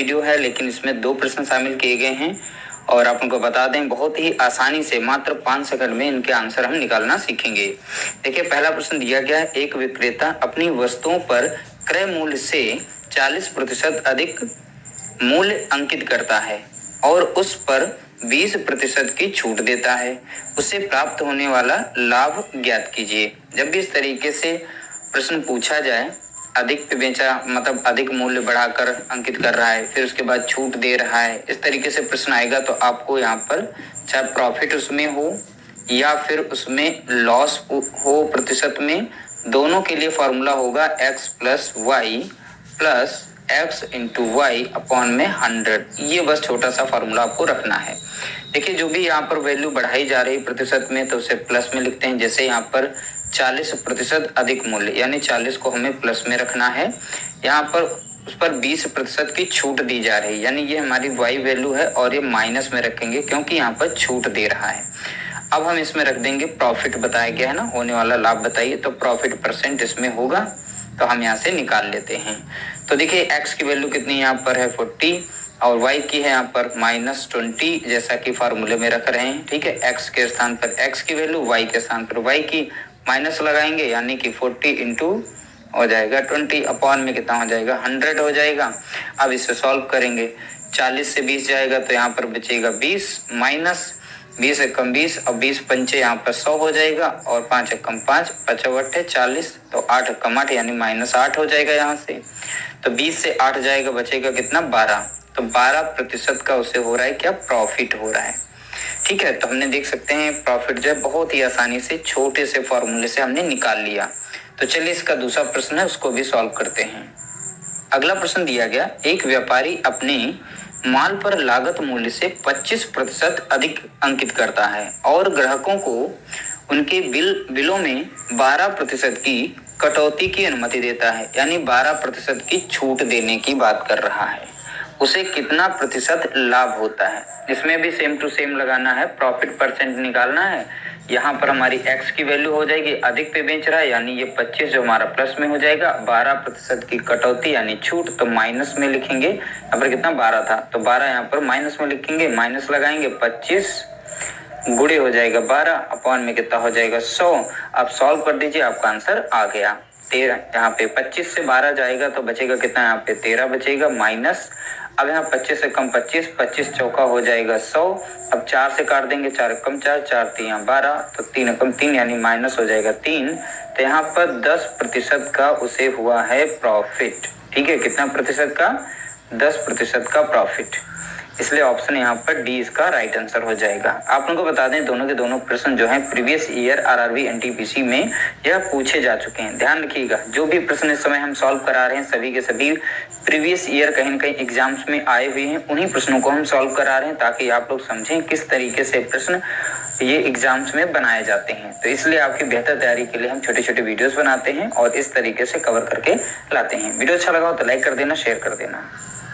Video है, लेकिन इसमें 2 प्रश्न शामिल किए गए हैं और आप उनको बता दें बहुत ही आसानी से मात्र 5 सेकंड में इनके आंसर हम निकालना सीखेंगे। देखिए, पहला प्रश्न दिया गया है, एक विक्रेता अपनी वस्तुओं पर क्रय मूल्य से 40% अधिक मूल्य अंकित करता है और उस पर 20% की छूट देता है, उसे प्राप्त होने वाला लाभ ज्ञात कीजिए। जब भी इस तरीके से प्रश्न पूछा जाए, अधिक पे बेचा मतलब अधिक मूल्य बढ़ाकर अंकित कर रहा है, फिर उसके बाद छूट दे रहा है, इस तरीके से प्रश्न आएगा तो आपको यहाँ पर चाहे प्रॉफिट उसमें हो या फिर उसमें लॉस हो प्रतिशत में, दोनों के लिए फॉर्मूला होगा x plus y plus x into y upon में 100। ये बस छोटा सा फॉर्मूला आपको रखना है। देखिए, जो भी यहाँ पर वैल्यू बढ़ाई जा रही प्रतिशत में तो उसे प्लस में लिखते हैं। जैसे यहाँ पर 40% अधिक मूल्य यानी 40 को हमें प्लस में रखना है, यहाँ पर उस पर 20% की छूट दी जा रही है, यानी ये हमारी वाई वैल्यू है और ये माइनस में रखेंगे क्योंकि यहाँ पर छूट दे रहा है। अब हम इसमें रख देंगे प्रॉफिट, बताया गया है ना, होने वाला लाभ बताइए, तो प्रॉफिट परसेंट इसमें होगा, तो हम यहाँ से निकाल लेते हैं। तो देखिए, x की वैल्यू कितनी यहाँ पर है 40 और y की है यहाँ पर -20, जैसा कि फार्मूले में रख रहे हैं। ठीक है, x के स्थान पर x की वैल्यू, y के स्थान पर y की माइनस लगाएंगे, यानी कि 40 इंटू हो जाएगा 20 अपॉन में कितना हो जाएगा 100 हो जाएगा। अब इसे सॉल्व करेंगे, 40 से 20 जाएगा तो यहाँ पर बचेगा 20 माइनस 20 एकम 20, अब 20 पंचे यहाँ पर 100 हो जाएगा और 5 एकम 5 55 है 40, तो 8 एकम 8 यानी -8 हो जाएगा यहाँ से। तो 20 से 8 जाएगा, बचेगा कितना 12, तो 12% का उसे हो रहा है क्या, प्रॉफिट हो रहा है। ठीक है, तो हमने देख सकते हैं प्रॉफिट जो है बहुत ही आसानी से छोटे से फॉर्मूले से हमने निकाल लिया। तो चलिए इसका दूसरा प्रश्न है उसको भी सॉल्व करते हैं। अगला प्रश्न दिया गया, एक व्यापारी अपने माल पर लागत मूल्य से 25% अधिक अंकित करता है और ग्राहकों को उनके बिलों में 12% की कटौती की अनुमति देता है, यानी 12% की छूट देने की बात कर रहा है। उसे कितना प्रतिशत लाभ होता है? इसमें भी सेम टू सेम लगाना है, प्रॉफिट परसेंट निकालना है। यहाँ पर हमारी x की वैल्यू हो जाएगी, अधिक पे बेच रहा है यानी ये 25 जो हमारा प्लस में हो जाएगा, 12% की कटौती यानी छूट तो माइनस में लिखेंगे। यहाँ पर कितना 12 था तो 12 यहाँ पर माइनस में लिखेंगे, माइनस लगाएंगे, 25 गुणे हो जाएगा 12 अपॉन में कितना हो जाएगा 100। अब सॉल्व कर दीजिए, आपका आंसर आ गया 13। यहाँ पे 25 से 12 जाएगा तो बचेगा कितना, यहाँ पे 13 बचेगा माइनस, अब यहाँ 25 से कम 25, 25 चौका हो जाएगा 100। अब 4 से काट देंगे, 4 कम 4, 4 3 12, तो 3 कम 3 यानी माइनस हो जाएगा 3। तो यहाँ पर 10% का उसे हुआ है प्रॉफिट। ठीक है, कितना प्रतिशत का, 10% का प्रॉफिट, इसलिए ऑप्शन यहाँ पर डी इसका राइट आंसर हो जाएगा। आप लोगों को बता दें दोनों के दोनों प्रश्न जो हैं प्रीवियस ईयर आरआरबी एनटीपीसी में यह पूछे जा चुके हैं। ध्यान रखिएगा, जो भी प्रश्न इस समय हम सॉल्व करा रहे हैं सभी के सभी प्रीवियस ईयर कहीं न कहीं एग्जाम्स में आए हुए हैं, उन्हीं प्रश्नों को हम सॉल्व करा रहे हैं ताकि आप लोग समझें किस तरीके से प्रश्न ये एग्जाम्स में बनाए जाते हैं। तो इसलिए आपकी बेहतर तैयारी के लिए हम छोटे छोटे वीडियोस बनाते हैं और इस तरीके से कवर करके लाते हैं। वीडियो अच्छा लगा हो तो लाइक कर देना, शेयर कर देना।